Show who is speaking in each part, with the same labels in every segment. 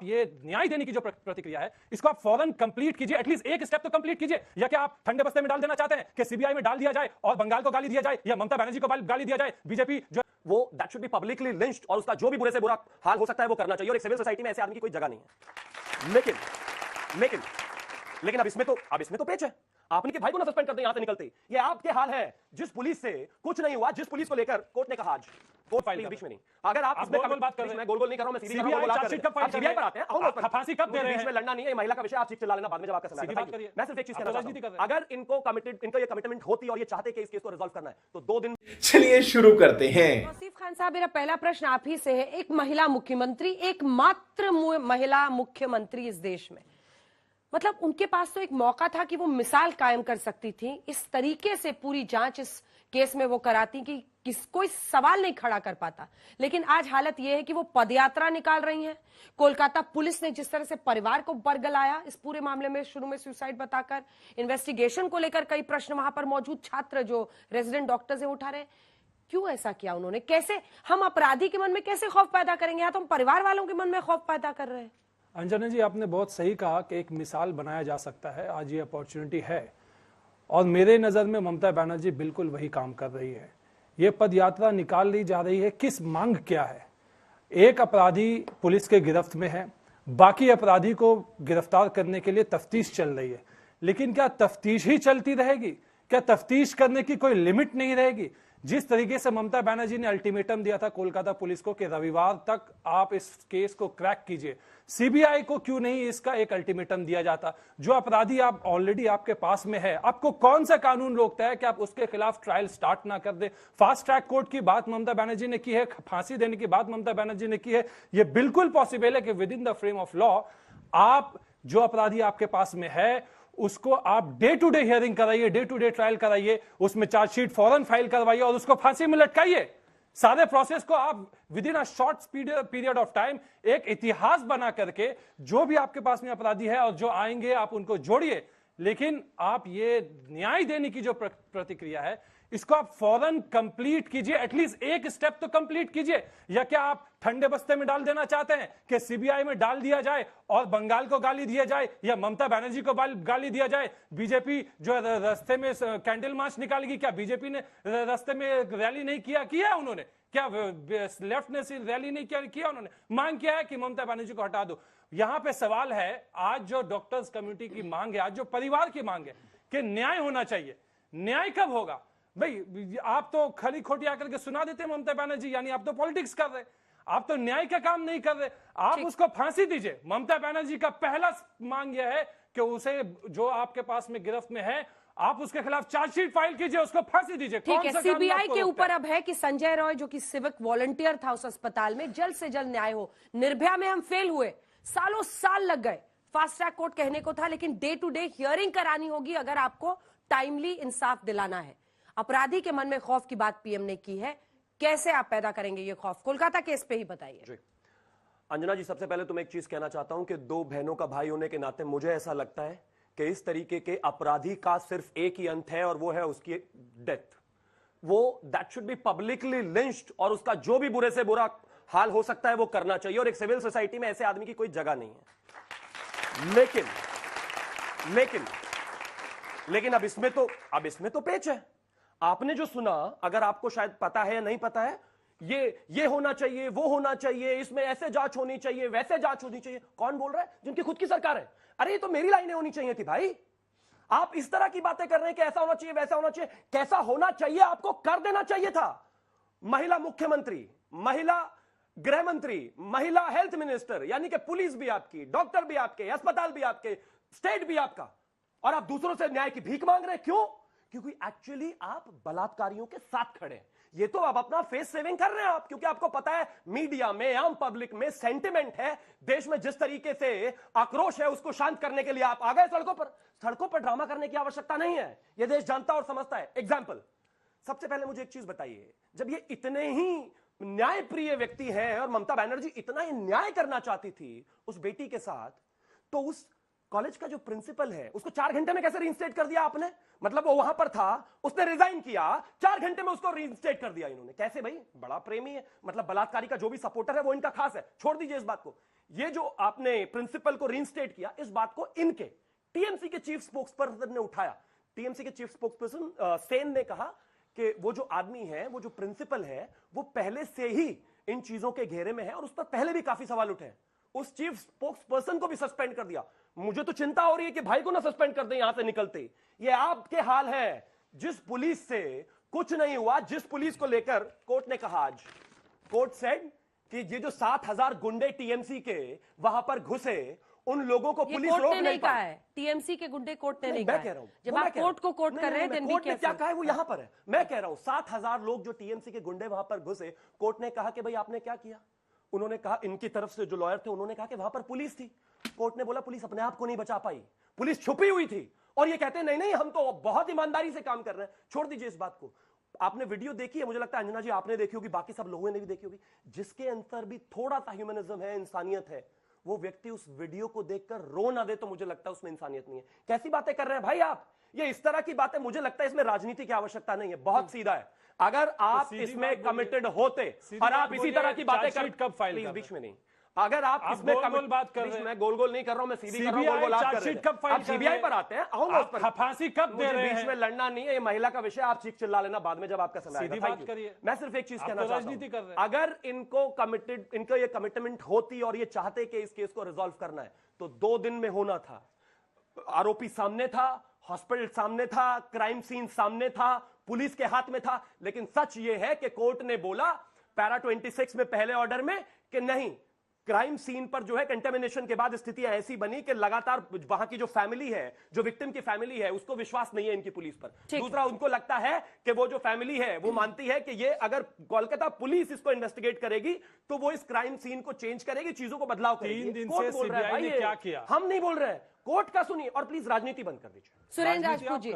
Speaker 1: ये न्याय देने की जो प्रतिक्रिया है इसको आप फौरन कंप्लीट कीजिए, एटलीस्ट एक स्टेप तो कंप्लीट कीजिए। या क्या आप ठंडे बस्ते में डाल देना चाहते हैं कि सीबीआई में डाल दिया जाए और बंगाल को गाली दिया जाए या ममता बनर्जी को गाली दिया जाए? बीजेपी जो
Speaker 2: वो that should be publicly lynched और उसका जो भी बुरे से बुरा हाल हो सकता है वो करना चाहिए, और एक सिविल सोसाइटी में ऐसे आदमी की कोई जगह नहीं है। लेकिन अब इसमें तो पेच है। आपने कि भाई को ना सस्पेंड कर दे यहां से निकलते। ये आपके हाल है जिस पुलिस से कुछ नहीं हुआ, जिस पुलिस को लेकर कोर्ट ने कहा आज कोर्ट फाइल बीच में नहीं। अगर आप इसमें
Speaker 1: गोल बात कर रहे हैं,
Speaker 2: मैं गोल नहीं कर रहा हूं, मैं सीधी
Speaker 1: सीबीआई चार्जशीट कब फाइल
Speaker 2: सीबीआई पर आते हैं।
Speaker 1: फांसी कब दे रहे हैं?
Speaker 2: बीच में लड़ना नहीं है, महिला का विषय आप चीख चिल्ला लेना बाद में जब आपका समय आता है। मैं सिर्फ एक चीज कहना चाहता हूं, अगर इनको ये कमिटमेंट होती और ये चाहते कि इस केस को रिजॉल्व करना है तो 2 दिन।
Speaker 3: चलिए शुरू करते हैं।
Speaker 4: तौसीफ खान साहब, मेरा पहला प्रश्न आप ही से है। एक महिला मुख्यमंत्री, एकमात्र महिला मुख्यमंत्री इस देश में, मतलब उनके पास तो एक मौका था कि वो मिसाल कायम कर सकती थी। इस तरीके से पूरी जांच इस केस में वो कराती कि कोई सवाल नहीं खड़ा कर पाता। लेकिन आज हालत ये है कि वो पदयात्रा निकाल रही हैं। कोलकाता पुलिस ने जिस तरह से परिवार को बरगलाया इस पूरे मामले में, शुरू में सुसाइड बताकर, इन्वेस्टिगेशन को लेकर कई प्रश्न वहां पर मौजूद छात्र जो रेजिडेंट डॉक्टर्स है उठा रहे। क्यों ऐसा किया उन्होंने? कैसे हम अपराधी के मन में कैसे खौफ पैदा करेंगे? या तो हम परिवार वालों के मन में खौफ पैदा कर रहे हैं।
Speaker 1: अंजना जी, आपने बहुत सही कहा कि एक मिसाल बनाया जा सकता है। आज ये अपॉर्चुनिटी है और मेरे नज़र में ममता बनर्जी बिल्कुल वही काम कर रही है। ये पदयात्रा निकाल ली जा रही है, किस मांग क्या है? एक अपराधी पुलिस के गिरफ्त में है, बाकी अपराधी को गिरफ्तार करने के लिए तफ्तीश चल रही है। लेकिन क्या तफ्तीश ही चलती रहेगी? क्या तफ्तीश करने की कोई लिमिट नहीं रहेगी? जिस तरीके से ममता बनर्जी ने अल्टीमेटम दिया था कोलकाता पुलिस को कि रविवार तक आप इस केस को क्रैक कीजिए, सीबीआई को क्यों नहीं इसका एक अल्टीमेटम दिया जाता? जो अपराधी आप ऑलरेडी आपके पास में है, आपको कौन सा कानून रोकता है कि आप उसके खिलाफ ट्रायल स्टार्ट ना कर दे? फास्ट ट्रैक कोर्ट की बात ममता बनर्जी ने की है, फांसी देने की बात ममता बनर्जी ने की है। यह बिल्कुल पॉसिबल है कि with in the frame of law आप जो अपराधी आपके पास में है उसको आप डे टू डे हियरिंग कराइए, डे टू डे ट्रायल कराइए, उसमें चार्जशीट फौरन फाइल करवाइए और उसको फांसी में लटकाइए। सारे प्रोसेस को आप with in a short period of time एक इतिहास बना करके जो भी आपके पास में अपराधी है और जो आएंगे आप उनको जोड़िए। लेकिन आप ये न्याय देने की जो प्रतिक्रिया है इसको आप फौरन कंप्लीट कीजिए, एटलीस्ट एक स्टेप तो कंप्लीट कीजिए। या क्या आप ठंडे बस्ते में डाल देना चाहते हैं कि सीबीआई में डाल दिया जाए और बंगाल को गाली दिया जाए या ममता बनर्जी को गाली दिया जाए? बीजेपी जो रास्ते में कैंडल मार्च निकालेगी, क्या बीजेपी ने रास्ते में रैली नहीं किया उन्होंने? क्या लेफ्ट ने रैली नहीं किया उन्होंने? मांग किया है कि ममता बनर्जी को हटा दो। यहां पे सवाल है, आज जो डॉक्टर्स कम्युनिटी की मांग है, आज जो परिवार की मांग है कि न्याय होना चाहिए। न्याय कब होगा भाई? आप तो खरी खोटी आकर के सुना देते हैं ममता बनर्जी, यानी आप तो पॉलिटिक्स कर रहे, आप तो न्याय का काम नहीं कर रहे। आप उसको फांसी दीजिए। ममता बनर्जी का पहला मांग यह है कि उसे जो आपके पास में गिरफ्त में है आप उसके खिलाफ चार्जशीट फाइल कीजिए, उसको फांसी दीजिए।
Speaker 4: ठीक है, सीबीआई के ऊपर अब है कि संजय रॉय जो कि सिविक वॉलंटियर था उस अस्पताल में, जल्द से जल्द न्याय हो। निर्भया में हम फेल हुए, सालों साल लग गए। फास्ट ट्रैक कोर्ट कहने को था, लेकिन डे टू डे हियरिंग करानी होगी अगर आपको टाइमली इंसाफ दिलाना है। अपराधी के मन में खौफ की बात पीएम ने की है, कैसे आप पैदा करेंगे ये खौफ? कोलकाता केस पे ही बताइए।
Speaker 2: अंजना जी, सबसे पहले तो मैं एक चीज कहना चाहता हूं कि 2 बहनों का भाई होने के नाते मुझे ऐसा लगता है कि इस तरीके के अपराधी का सिर्फ एक ही अंत है और वो है उसकी डेथ। वो that should be publicly lynched और उसका जो भी बुरे से बुरा हाल हो सकता है वो करना चाहिए, और एक सिविल सोसाइटी में ऐसे आदमी की कोई जगह नहीं है। लेकिन अब इसमें तो पेच है। आपने जो सुना, अगर आपको शायद पता है या नहीं पता है, ये होना चाहिए, वो होना चाहिए, इसमें ऐसे जांच होनी चाहिए, वैसे जांच होनी चाहिए। कौन बोल रहा है? जिनकी खुद की सरकार है। अरे ये तो मेरी लाइनें होनी चाहिए थी भाई। आप इस तरह की बातें कर रहे हैं कि ऐसा होना चाहिए, वैसा होना चाहिए। कैसा होना चाहिए आपको कर देना चाहिए था। महिला मुख्यमंत्री, महिला गृह मंत्री, महिला हेल्थ मिनिस्टर, यानी कि पुलिस भी आपकी, डॉक्टर भी आपके, अस्पताल भी आपके, स्टेट भी आपका, और आप दूसरों से न्याय की भीख मांग रहे हैं। क्यों? क्योंकि एक्चुअली आप बलात्कारियों के साथ खड़े हैं। ये तो आप अपना फेस सेविंग कर रहे हैं आप, क्योंकि आपको पता है मीडिया में, आम पब्लिक में सेंटिमेंट है, देश में जिस तरीके से आक्रोश है उसको शांत करने के लिए आप आ गए सड़कों पर ड्रामा करने की आवश्यकता नहीं है। यह देश जानता और समझता है। एग्जाम्पल, सबसे पहले मुझे एक चीज बताइए, जब ये इतने ही न्याय प्रिय व्यक्ति हैं और ममता बनर्जी इतना ही न्याय करना चाहती थी उस बेटी के साथ, तो उस कॉलेज का जो प्रिंसिपल है उसको 4 घंटे में कैसे रीइंस्टेट कर दिया आपने? मतलब वो वहां पर था, उसने रिजाइन किया, 4 घंटे में उसको रीइंस्टेट कर दिया इन्होंने। कैसे भाई? बड़ा प्रेमी है, मतलब बलात्कारी का जो भी सपोर्टर है वो इनका खास है। छोड़ दीजिए इस बात को। ये जो आपने प्रिंसिपल को रीइंस्टेट किया, इस बात को इनके टीएमसी के चीफ स्पोक्सपर्सन ने उठाया। टीएमसी के चीफ स्पोक्सपर्सन सेन ने कहा कि वो जो आदमी है, वो जो प्रिंसिपल है, वो पहले से ही इन चीजों के घेरे में है और उस पर पहले भी काफी सवाल उठे हैं। उस चीफ स्पोक्सपर्सन को भी सस्पेंड कर दिया। मुझे तो चिंता हो रही है कि भाई को ना सस्पेंड कर दें यहां से निकलते। ये आपके हाल है। जिस पुलिस से कुछ नहीं हुआ, जिस पुलिस को लेकर कोर्ट ने कहा, आज कोर्ट सेड कि ये जो 7,000 गुंडे टीएमसी के वहां पर घुसे, उन लोगों को पुलिस रोक नहीं
Speaker 4: कहा है। टीएमसी के गुंडे कोर्ट ने नहीं कहा।
Speaker 2: मैं कह रहा हूं,
Speaker 4: जब आप कोर्ट को कोर्ट कर रहे हैं,
Speaker 2: कोर्ट ने क्या कहा है वो यहां पर है। मैं कह रहा हूं 7,000 लोग जो टीएमसी के गुंडे वहां पर घुसे, कोर्ट ने कहा कि भाई आपने क्या किया। उन्होंने कहा, इनकी तरफ से जो लॉयर थे उन्होंने कहा कि वहां पर पुलिस थी। कोर्ट ने बोला पुलिस अपने आप को नहीं बचा पाई, पुलिस छुपी हुई थी। और ये कहते हैं नहीं नहीं हम तो बहुत ईमानदारी से काम कर रहे हैं। छोड़ दीजिए इस बात को। आपने वीडियो देखी है, मुझे लगता है अंजना जी आपने देखी होगी, बाकी सब लोगों ने भी देखी होगी, जिसके अंदर भी थोड़ा सा ह्यूमनिज्म है, इंसानियत है, वो व्यक्ति उस वीडियो को देखकर रो ना दे तो मुझे लगता है उसमें इंसानियत नहीं है। कैसी बातें कर रहे हैं भाई आप, ये इस तरह की बातें, मुझे लगता है इसमें राजनीति की आवश्यकता नहीं है, बहुत सीधा है। अगर आप इसमें कमिटेड होते और आप इसी तरह की बातें कर, बीच में नहीं, अगर आप इसमें बात कर रहे हैं, मैं गोल गोल नहीं कर रहा हूं, मैं सीधी कर रहा हूं, गोल गोल आप कर रहे हैं। आप सीबीआई पर आते हैं, आओ ना उस पर।
Speaker 1: फांसी कब दे रहे हैं?
Speaker 2: बीच में लड़ना नहीं है, ये महिला का विषय, आप चीख चिल्ला लेना बाद में जब आपका समय आएगा।
Speaker 1: बात करिए।
Speaker 2: मैं सिर्फ एक चीज कहना चाहता हूं, अगर इनको ये कमिटमेंट होती और ये चाहते कि इस केस को रिजॉल्व करना है तो 2 दिन में होना था। आरोपी सामने था, हॉस्पिटल सामने था, क्राइम सीन सामने था, पुलिस के हाथ में था। लेकिन सच ये है कि कोर्ट ने बोला पैरा 26 में पहले ऑर्डर में कि नहीं, क्राइम सीन पर जो है कंटेमिनेशन के बाद स्थितियां ऐसी बनी कि लगातार वहां की जो फैमिली है, जो विक्टिम की फैमिली है, उसको विश्वास नहीं है इनकी पुलिस पर। दूसरा, उनको लगता है कि वो जो फैमिली है वो मानती है कि ये अगर कोलकाता पुलिस इसको इन्वेस्टिगेट करेगी तो वो इस क्राइम सीन को चेंज करेगी, चीजों को बदलाव करेगी।
Speaker 1: 3 दिन से सीबीआई ने क्या किया?
Speaker 2: हम नहीं बोल रहे हैं, कोर्ट का सुनिए और प्लीज राजनीति बंद कर दीजिए।
Speaker 4: सुरेंद्र राजपूत जी,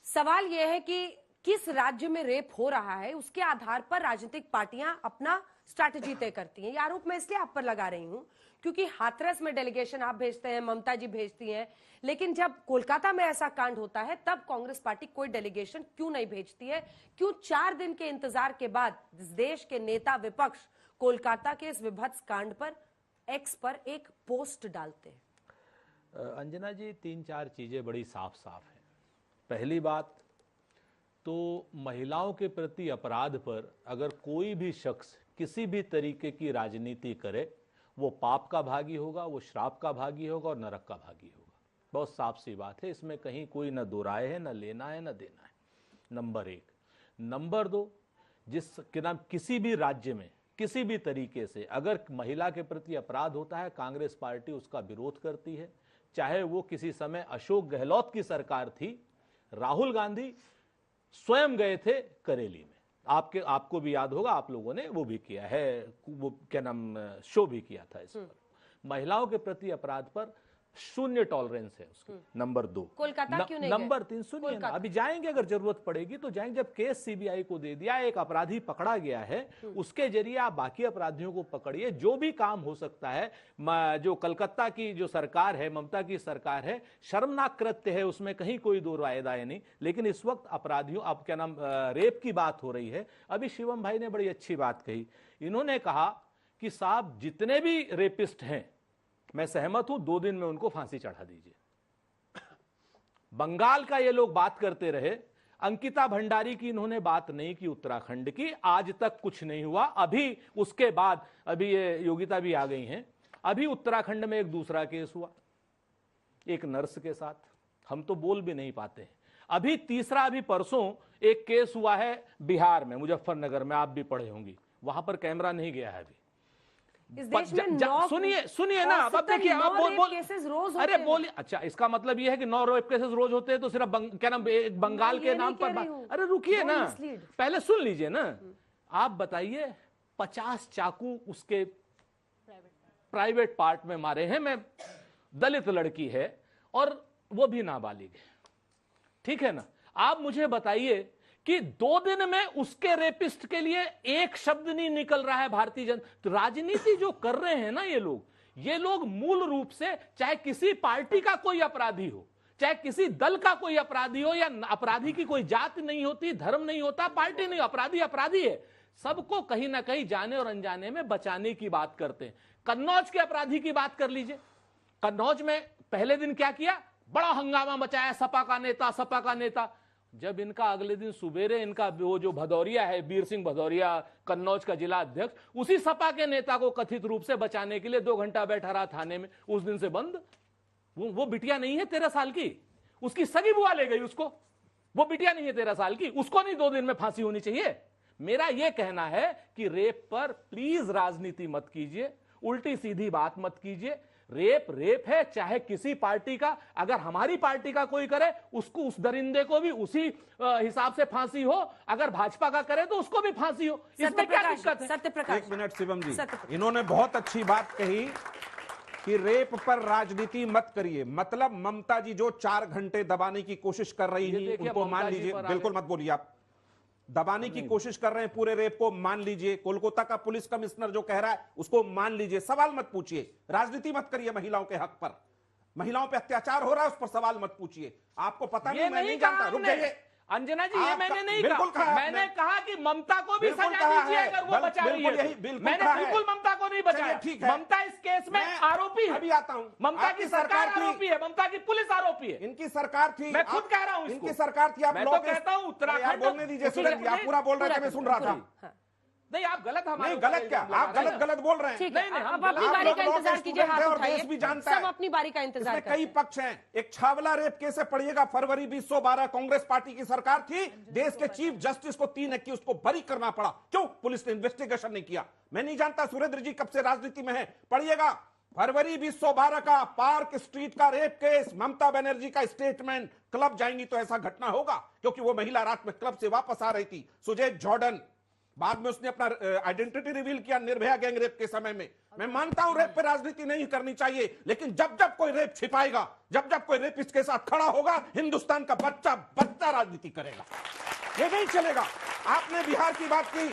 Speaker 4: सवाल यह है कि किस राज्य में रेप हो रहा है उसके आधार पर राजनीतिक पार्टियां अपना स्ट्रैटेजी तय करती हैं। ये आरोप मैं इसलिए आप पर लगा रही हूं क्योंकि हाथरस में डेलीगेशन आप भेजते हैं, ममता जी भेजती हैं, लेकिन जब कोलकाता में ऐसा कांड होता है तब कांग्रेस पार्टी कोई डेलीगेशन क्यों नहीं भेजती है? क्यों 4 दिन के इंतजार के बाद देश के नेता विपक्ष कोलकाता के इस विभत्स कांड पर एक्स पर एक पोस्ट डालते हैं?
Speaker 3: अंजना जी, 3-4 चीजें बड़ी साफ साफ है। पहली बात तो महिलाओं के प्रति अपराध पर अगर कोई भी शख्स किसी भी तरीके की राजनीति करे, वो पाप का भागी होगा, वो श्राप का भागी होगा और नरक का भागी होगा। बहुत साफ सी बात है, इसमें कहीं कोई न दो राय है, न लेना है न देना है। नंबर 1। नंबर 2, किसी भी राज्य में किसी भी तरीके से अगर महिला के प्रति अपराध होता है, कांग्रेस पार्टी उसका विरोध करती है। चाहे वो किसी समय अशोक गहलोत की सरकार थी, राहुल गांधी स्वयं गए थे करेली में, आपको भी याद होगा, आप लोगों ने वो भी किया है, वो क्या नाम शो भी किया था इस पर। महिलाओं के प्रति अपराध पर शून्य टॉलरेंस है उसकी। नंबर 2,
Speaker 4: कोलकाता क्यों नहीं
Speaker 3: नंबर 3 सुनिए ना, अभी जाएंगे, अगर जरूरत पड़ेगी तो जाएंगे। जब केस सीबीआई को दे दिया, एक अपराधी पकड़ा गया है, उसके जरिए आप बाकी अपराधियों को पकड़िए। जो भी काम हो सकता है, जो कलकत्ता की जो सरकार है, ममता की सरकार है, शर्मनाक कृत्य है, उसमें कहीं कोई दो राय नहीं। लेकिन इस वक्त अपराधियों, अब क्या नाम, रेप की बात हो रही है। अभी शिवम भाई ने बड़ी अच्छी बात कही, इन्होंने कहा कि साहब जितने भी रेपिस्ट हैं, मैं सहमत हूं, 2 दिन में उनको फांसी चढ़ा दीजिए। बंगाल का ये लोग बात करते रहे, अंकिता भंडारी की इन्होंने बात नहीं की, उत्तराखंड की, आज तक कुछ नहीं हुआ। अभी उसके बाद अभी ये योगिता भी आ गई हैं। अभी उत्तराखंड में एक दूसरा केस हुआ एक नर्स के साथ, हम तो बोल भी नहीं पाते हैं। अभी तीसरा, अभी परसों एक केस हुआ है बिहार में, मुजफ्फरनगर में, आप भी पढ़े होंगी, वहां पर कैमरा नहीं गया है अभी।
Speaker 4: इस देश में
Speaker 3: सुनिए ना, अब देखिए, आप बोल
Speaker 4: केसेस रोज
Speaker 3: अरे बोलिए। अच्छा, इसका मतलब यह है कि 9 रेप केसेस रोज होते हैं तो सिर्फ क्या नाम, बंगाल के नाम पर अरे रुकिए ना, पहले सुन लीजिए ना। आप बताइए, 50 चाकू उसके प्राइवेट पार्ट में मारे हैं। मैं दलित लड़की है और वो भी नाबालिग है, ठीक है ना। आप मुझे बताइए कि 2 दिन में उसके रेपिस्ट के लिए एक शब्द नहीं निकल रहा है भारतीय जनता। तो राजनीति जो कर रहे हैं ना ये लोग मूल रूप से, चाहे किसी पार्टी का कोई अपराधी हो, चाहे किसी दल का कोई अपराधी हो, या अपराधी की कोई जात नहीं होती, धर्म नहीं होता, पार्टी नहीं, अपराधी अपराधी है, सबको कहीं ना कहीं जाने और अनजाने में बचाने की बात करते हैं। कन्नौज के अपराधी की बात कर लीजिए। कन्नौज में पहले दिन क्या किया, बड़ा हंगामा मचाया, सपा का नेता, सपा का नेता। जब इनका अगले दिन सुबेरे इनका वो जो भदौरिया है, वीर सिंह भदौरिया, कन्नौज का जिला अध्यक्ष, उसी सपा के नेता को कथित रूप से बचाने के लिए 2 घंटा बैठा रहा थाने में, उस दिन से बंद। वो बिटिया नहीं है 13 साल की, उसकी सगी बुआ ले गई उसको। वो बिटिया नहीं है 13 साल की, उसको नहीं 2 दिन में फांसी होनी चाहिए। मेरा यह कहना है कि रेप पर प्लीज राजनीति मत कीजिए, उल्टी सीधी बात मत कीजिए। रेप रेप है, चाहे किसी पार्टी का, अगर हमारी पार्टी का कोई करे उसको, उस दरिंदे को भी उसी हिसाब से फांसी हो, अगर भाजपा का करे तो उसको भी फांसी हो। इसमें क्या दिक्कत है?
Speaker 4: सत्यप्रकाश,
Speaker 5: 1 मिनट शिवम जी, इन्होंने बहुत अच्छी बात कही कि रेप पर राजनीति मत करिए। मतलब ममता जी जो 4 घंटे दबाने की कोशिश कर रही थी, उनको मान लीजिए, बिल्कुल मत बोलिए आप, दबाने की कोशिश कर रहे हैं पूरे रेप को, मान लीजिए। कोलकाता का पुलिस कमिश्नर जो कह रहा है उसको मान लीजिए, सवाल मत पूछिए, राजनीति मत करिए महिलाओं के हक पर। महिलाओं पे अत्याचार हो रहा है, उस पर सवाल मत पूछिए। आपको पता नहीं, मैं नहीं जानता। रुक जाइए
Speaker 3: अंजना जी, ये मैंने नहीं कहा। मैंने कहा कि ममता को भी सजा दीजिए अगर वो बचा रही है। मैंने बिल्कुल ममता को नहीं बचाया। ममता इस केस में आरोपी है।
Speaker 5: अभी आता हूं।
Speaker 3: ममता की सरकार आरोपी है, ममता की पुलिस आरोपी है।
Speaker 5: इनकी सरकार थी,
Speaker 3: मैं खुद कह रहा हूं,
Speaker 5: इनकी सरकार थी।
Speaker 3: मैं तो कहता हूं उत्तराखंड।
Speaker 5: बोलने दीजिए सुरेंद्र जी, आप पूरा बोल रहे थे, मैं सुन रहा था।
Speaker 3: नहीं, आप गलत, हमारे
Speaker 5: नहीं गलत क्या, आप गलत बोल रहे हैं।
Speaker 4: ठीक है, अब अपनी बारी का इंतजार कीजिए, हाथ उठाइए, सब अपनी बारी का इंतजार
Speaker 5: इसमें कई पक्ष हैं। एक छावला रेप केस से पढ़िएगा, फरवरी 2012, कांग्रेस पार्टी की सरकार थी, देश के चीफ जस्टिस को 3 एक्यूज को बरी करना पड़ा। क्यों? पुलिस ने इन्वेस्टिगेशन नहीं किया। मैं नहीं जानता सुरेंद्र जी कब से राजनीति में है, पढ़िएगा। फरवरी 2012 का पार्क स्ट्रीट का रेप केस, ममता बनर्जी का स्टेटमेंट, क्लब जाएंगी तो ऐसा घटना होगा, क्योंकि वो महिला रात में क्लब से वापस आ रही थी, सुजैत जॉर्डन। बाद में उसने अपना आइडेंटिटी रिवील किया निर्भया गैंग रेप के समय में। मैं मानता हूं रेप पे राजनीति नहीं करनी चाहिए, लेकिन जब जब कोई रेप छिपाएगा, जब जब कोई रेप इसके साथ खड़ा होगा, हिंदुस्तान का बच्चा बच्चा राजनीति करेगा, ये नहीं चलेगा। आपने बिहार की बात की,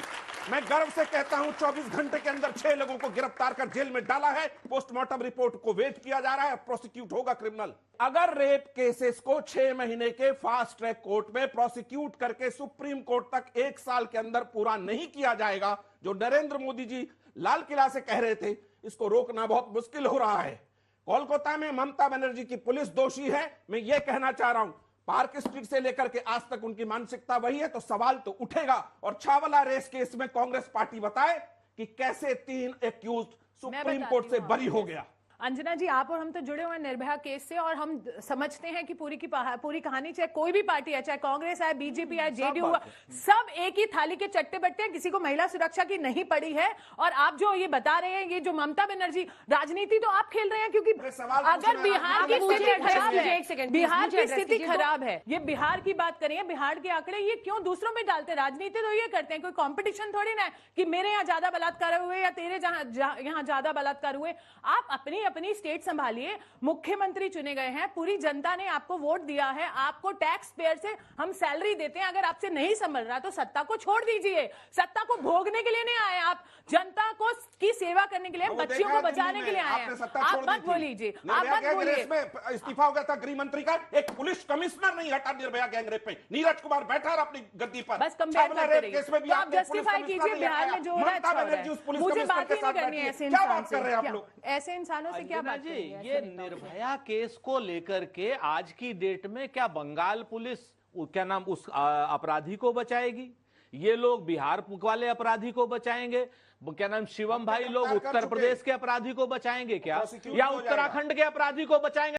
Speaker 5: मैं गर्व से कहता हूं 24 घंटे के अंदर 6 लोगों को गिरफ्तार कर जेल में डाला है। पोस्टमार्टम रिपोर्ट को वेट किया जा रहा है, प्रोसिक्यूट होगा क्रिमिनल। अगर रेप केसेस को 6 महीने के फास्ट ट्रैक कोर्ट में प्रोसिक्यूट करके सुप्रीम कोर्ट तक 1 साल के अंदर पूरा नहीं किया जाएगा, जो नरेंद्र मोदी जी लाल किला से कह रहे थे, इसको रोकना बहुत मुश्किल हो रहा है। कोलकाता में ममता बनर्जी की पुलिस दोषी है, मैं ये कहना चाह रहा हूं। पार्क स्ट्रीट से लेकर के आज तक उनकी मानसिकता वही है, तो सवाल तो उठेगा। और छावला रेस केस में कांग्रेस पार्टी बताए कि कैसे 3 एक्यूज्ड सुप्रीम कोर्ट से बरी हो गया।
Speaker 6: अंजना जी, आप और हम तो जुड़े हुए हैं निर्भया केस से, और हम समझते हैं कि पूरी कहानी, चाहे कोई भी पार्टी है, चाहे कांग्रेस है, बीजेपी है, जेडीयू है, सब एक ही थाली के चट्टे बट्टे हैं। किसी को महिला सुरक्षा की नहीं पड़ी है। और आप जो ये बता रहे हैं, ये जो ममता बनर्जी, राजनीति तो आप खेल रहे हैं, क्योंकि अगर बिहार की स्थिति खराब है, बिहार की स्थिति खराब है, ये बिहार की बात करें, बिहार के आंकड़े ये क्यों दूसरों में डालते? राजनीति तो ये करते हैं, कोई कॉम्पिटिशन थोड़ी ना है कि मेरे यहाँ ज्यादा बलात्कार हुए या तेरे यहाँ ज्यादा बलात्कार हुए। आप अपनी स्टेट संभालिए, मुख्यमंत्री चुने गए हैं, पूरी जनता ने आपको वोट दिया है, आपको टैक्स पेयर से हम सैलरी देते हैं। अगर आपसे नहीं संभल रहा तो सत्ता को छोड़ दीजिए। सत्ता को भोगने के लिए नहीं आए आप, जनता को की सेवा करने के लिए, बच्चियों को बचाने के लिए आए हैं। आप मत बोलिए, आप मत बोलिए।
Speaker 5: इस्तीफा हो गया था गृह मंत्री का, एक पुलिस कमिश्नर नहीं हटा निर्भया गैंग रेप पे, नीरज कुमार बैठा रहा अपनी गद्दी पर।
Speaker 6: बस कंपेयर करते रहिए, तो आप जस्टिफाई कीजिए बिहार में जो हो रहा है। मुझे बात ही नहीं करनी है ऐसे इंसान से, ऐसे इंसानों से क्या
Speaker 3: जी। ये निर्भया केस को लेकर के आज की डेट में क्या बंगाल पुलिस क्या नाम उस अपराधी को बचाएगी? ये लोग बिहार वाले अपराधी को बचाएंगे? क्या नाम शिवम भाई लोग उत्तर प्रदेश के अपराधी को बचाएंगे क्या, या उत्तराखंड के अपराधी को बचाएंगे?